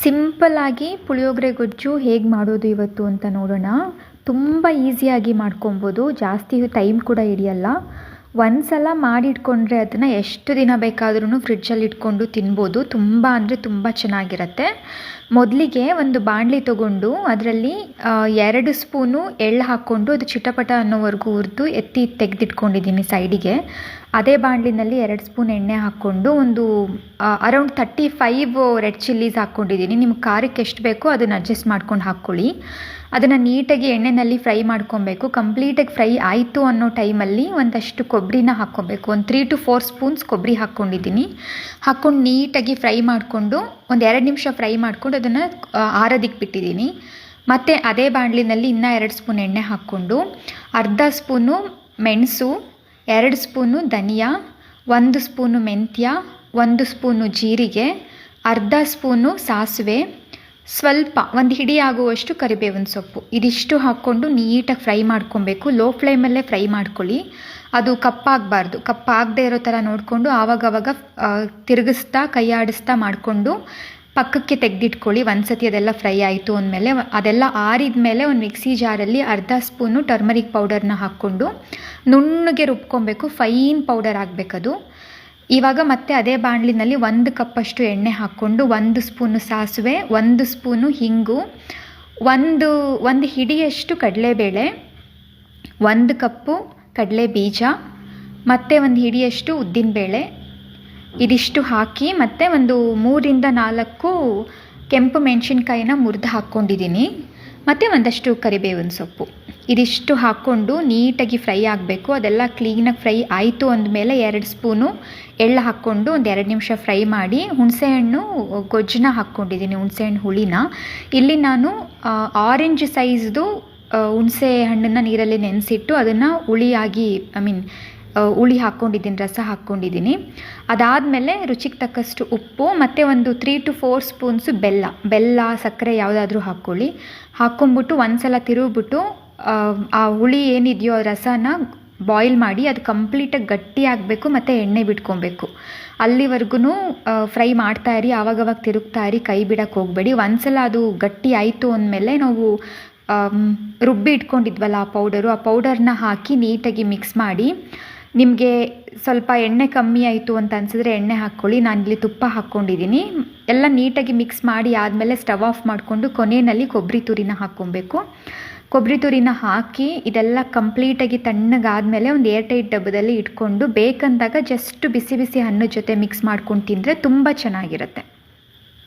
ಸಿಂಪಲ್ಲಾಗಿ ಪುಳಿಯೋಗರೆ ಗೊಜ್ಜು ಹೇಗೆ ಮಾಡೋದು ಇವತ್ತು ಅಂತ ನೋಡೋಣ. ತುಂಬ ಈಸಿಯಾಗಿ ಮಾಡ್ಕೊಬೋದು, ಜಾಸ್ತಿ ಟೈಮ್ ಕೂಡ ಹಿಡಿಯಲ್ಲ. ಒಂದು ಸಲ ಮಾಡಿಟ್ಕೊಂಡ್ರೆ ಅದನ್ನು ಎಷ್ಟು ದಿನ ಬೇಕಾದ್ರೂ ಫ್ರಿಡ್ಜಲ್ಲಿ ಇಟ್ಕೊಂಡು ತಿನ್ಬೋದು. ತುಂಬ ಅಂದರೆ ತುಂಬ ಚೆನ್ನಾಗಿರುತ್ತೆ. ಮೊದಲಿಗೆ ಒಂದು ಬಾಣಲಿ ತೊಗೊಂಡು ಅದರಲ್ಲಿ 2 ಸ್ಪೂನು ಎಳ್ಳು ಹಾಕ್ಕೊಂಡು ಅದು ಚಿಟಪಟ ಅನ್ನೋವರೆಗೂ ಹುರಿದು ಎತ್ತಿ ತೆಗೆದಿಟ್ಕೊಂಡಿದ್ದೀನಿ ಸೈಡಿಗೆ. ಅದೇ ಬಾಣಲಿನಲ್ಲಿ 2 ಸ್ಪೂನ್ ಎಣ್ಣೆ ಹಾಕ್ಕೊಂಡು ಒಂದು ಅರೌಂಡ್ 35 ರೆಡ್ ಚಿಲ್ಲೀಸ್ ಹಾಕ್ಕೊಂಡಿದ್ದೀನಿ. ನಿಮ್ಗೆ ಖಾರಕ್ಕೆ ಎಷ್ಟು ಬೇಕೋ ಅದನ್ನು ಅಡ್ಜಸ್ಟ್ ಮಾಡ್ಕೊಂಡು ಹಾಕ್ಕೊಳ್ಳಿ. ಅದನ್ನು ನೀಟಾಗಿ ಎಣ್ಣೆಯಲ್ಲಿ ಫ್ರೈ ಮಾಡ್ಕೊಬೇಕು. ಕಂಪ್ಲೀಟಾಗಿ ಫ್ರೈ ಆಯಿತು ಅನ್ನೋ ಟೈಮಲ್ಲಿ ಒಂದಷ್ಟು ಕೊಬ್ಬರಿನ ಹಾಕ್ಕೊಬೇಕು. ಒಂದು 3 to 4 ಸ್ಪೂನ್ಸ್ ಕೊಬ್ಬರಿ ಹಾಕ್ಕೊಂಡಿದ್ದೀನಿ. ಹಾಕ್ಕೊಂಡು ನೀಟಾಗಿ ಫ್ರೈ ಮಾಡಿಕೊಂಡು ಒಂದು 2 ನಿಮಿಷ ಫ್ರೈ ಮಾಡ್ಕೊಂಡು ಅದನ್ನು ಆರೋದಕ್ಕೆ ಬಿಟ್ಟಿದ್ದೀನಿ. ಮತ್ತು ಅದೇ ಬಾಣಲಿನಲ್ಲಿ ಇನ್ನೂ 2 ಸ್ಪೂನ್ ಎಣ್ಣೆ ಹಾಕ್ಕೊಂಡು ಅರ್ಧ ಸ್ಪೂನು ಮೆಣಸು, 2 ಸ್ಪೂನು ಧನಿಯಾ, 1 ಸ್ಪೂನು ಮೆಂತ್ಯ, 1 ಸ್ಪೂನು ಜೀರಿಗೆ, ಅರ್ಧ ಸ್ಪೂನು ಸಾಸಿವೆ, ಸ್ವಲ್ಪ ಒಂದು ಹಿಡಿ ಆಗುವಷ್ಟು ಕರಿಬೇವಿನ ಸೊಪ್ಪು, ಇದಿಷ್ಟು ಹಾಕ್ಕೊಂಡು ನೀಟಾಗಿ ಫ್ರೈ ಮಾಡ್ಕೊಬೇಕು. ಲೋ ಫ್ಲೇಮಲ್ಲೇ ಫ್ರೈ ಮಾಡ್ಕೊಳ್ಳಿ. ಅದು ಕಪ್ಪಾಗಬಾರ್ದು. ಕಪ್ಪಾಗದೇ ಇರೋ ಥರ ನೋಡಿಕೊಂಡು ಆವಾಗವಾಗ ತಿರುಗಿಸ್ತಾ ಕೈ ಆಡಿಸ್ತಾ ಮಾಡಿಕೊಂಡು ಪಕ್ಕಕ್ಕೆ ತೆಗೆದಿಟ್ಕೊಳ್ಳಿ. ಒಂದ್ಸತಿ ಅದೆಲ್ಲ ಫ್ರೈ ಆಯಿತು ಅಂದಮೇಲೆ ಅದೆಲ್ಲ ಆರಿದ ಮೇಲೆ ಒಂದು ಮಿಕ್ಸಿ ಜಾರಲ್ಲಿ ಅರ್ಧ ಸ್ಪೂನು ಟರ್ಮರಿಕ್ ಪೌಡರ್ನ ಹಾಕ್ಕೊಂಡು ನುಣ್ಣಗೆ ರುಬ್ಕೊಬೇಕು. Fine powder ಆಗಬೇಕದು. ಇವಾಗ ಮತ್ತೆ ಅದೇ ಬಾಣಲಿನಲ್ಲಿ 1 ಕಪ್ಪಷ್ಟು ಎಣ್ಣೆ ಹಾಕ್ಕೊಂಡು 1 ಸ್ಪೂನು ಸಾಸಿವೆ, 1 ಸ್ಪೂನು ಹಿಂಗು, ಒಂದು ಹಿಡಿಯಷ್ಟು ಕಡಲೆಬೇಳೆ, 1 ಕಪ್ಪು ಕಡಲೆ ಬೀಜ, ಮತ್ತು 1 ಹಿಡಿಯಷ್ಟು ಉದ್ದಿನಬೇಳೆ, ಇದಿಷ್ಟು ಹಾಕಿ ಮತ್ತು ಒಂದು 3 to 4 ಕೆಂಪು ಮೆಣಸಿನ್ಕಾಯಿನ ಮುರಿದು ಹಾಕ್ಕೊಂಡಿದ್ದೀನಿ. ಮತ್ತು ಒಂದಷ್ಟು ಕರಿಬೇವಿನ ಸೊಪ್ಪು, ಇದಿಷ್ಟು ಹಾಕ್ಕೊಂಡು ನೀಟಾಗಿ ಫ್ರೈ ಆಗಬೇಕು. ಅದೆಲ್ಲ ಕ್ಲೀನಾಗಿ ಫ್ರೈ ಆಯಿತು ಅಂದಮೇಲೆ 2 ಸ್ಪೂನು ಎಳ್ಳು ಹಾಕ್ಕೊಂಡು ಒಂದು 2 ನಿಮಿಷ ಫ್ರೈ ಮಾಡಿ ಹುಣಸೆಹಣ್ಣು ಗೊಜ್ಜನ್ನ ಹಾಕ್ಕೊಂಡಿದ್ದೀನಿ, ಹುಣಸೆಹಣ್ಣು ಹುಳಿನ. ಇಲ್ಲಿ ನಾನು ಆರೆಂಜ್ ಸೈಜ್ದು ಹುಣಸೆ ಹಣ್ಣನ್ನು ನೀರಲ್ಲಿ ನೆನೆಸಿಟ್ಟು ಅದನ್ನು ಹುಳಿಯಾಗಿ ಹುಳಿ ಹಾಕ್ಕೊಂಡಿದ್ದೀನಿ, ರಸ ಹಾಕ್ಕೊಂಡಿದ್ದೀನಿ. ಅದಾದಮೇಲೆ ರುಚಿಗೆ ತಕ್ಕಷ್ಟು ಉಪ್ಪು ಮತ್ತು ಒಂದು 3 to 4 ಸ್ಪೂನ್ಸು ಬೆಲ್ಲ ಸಕ್ಕರೆ ಯಾವುದಾದ್ರೂ ಹಾಕ್ಕೊಳ್ಳಿ. ಹಾಕ್ಕೊಂಬಿಟ್ಟು ಒಂದು ಸಲ ತಿರುಗಿಬಿಟ್ಟು ಆ ಹುಳಿ ಏನಿದೆಯೋ ರಸನ ಬಾಯ್ಲ್ ಮಾಡಿ ಅದು ಕಂಪ್ಲೀಟಾಗಿ ಗಟ್ಟಿ ಆಗಬೇಕು ಮತ್ತು ಎಣ್ಣೆ ಬಿಟ್ಕೊಬೇಕು. ಅಲ್ಲಿವರೆಗೂ ಫ್ರೈ ಮಾಡ್ತಾಯಿರಿ, ಆವಾಗವಾಗ ತಿರುಗ್ತಾಯಿರಿ, ಕೈ ಬಿಡೋಕ್ಕೆ ಹೋಗಬೇಡಿ. ಒಂದು ಸಲ ಅದು ಗಟ್ಟಿ ಆಯಿತು ಅಂದಮೇಲೆ ನಾವು ರುಬ್ಬಿ ಇಟ್ಕೊಂಡಿದ್ವಲ್ಲ ಆ ಪೌಡರ್ನ ಹಾಕಿ ನೀಟಾಗಿ ಮಿಕ್ಸ್ ಮಾಡಿ. ನಿಮಗೆ ಸ್ವಲ್ಪ ಎಣ್ಣೆ ಕಮ್ಮಿ ಆಯಿತು ಅಂತ ಅನಿಸಿದ್ರೆ ಎಣ್ಣೆ ಹಾಕ್ಕೊಳ್ಳಿ. ನಾನಿಲ್ಲಿ ತುಪ್ಪ ಹಾಕ್ಕೊಂಡಿದ್ದೀನಿ. ಎಲ್ಲ ನೀಟಾಗಿ ಮಿಕ್ಸ್ ಮಾಡಿ ಆದಮೇಲೆ ಸ್ಟವ್ ಆಫ್ ಮಾಡಿಕೊಂಡು ಕೊನೆಯಲ್ಲಿ ಕೊಬ್ಬರಿ ತುರಿನ ಹಾಕ್ಕೊಬೇಕು. ಕೊಬ್ಬರಿ ತುರಿನ ಹಾಕಿ ಇದೆಲ್ಲ ಕಂಪ್ಲೀಟಾಗಿ ತಣ್ಣಗಾದಮೇಲೆ ಒಂದು ಏರ್ಟೈಟ್ ಡಬ್ಬದಲ್ಲಿ ಇಟ್ಕೊಂಡು ಬೇಕಂದಾಗ ಜಸ್ಟ್ ಬಿಸಿ ಬಿಸಿ ಅನ್ನದ ಜೊತೆ ಮಿಕ್ಸ್ ಮಾಡ್ಕೊಂಡು ತಿಂದರೆ ತುಂಬ ಚೆನ್ನಾಗಿರುತ್ತೆ.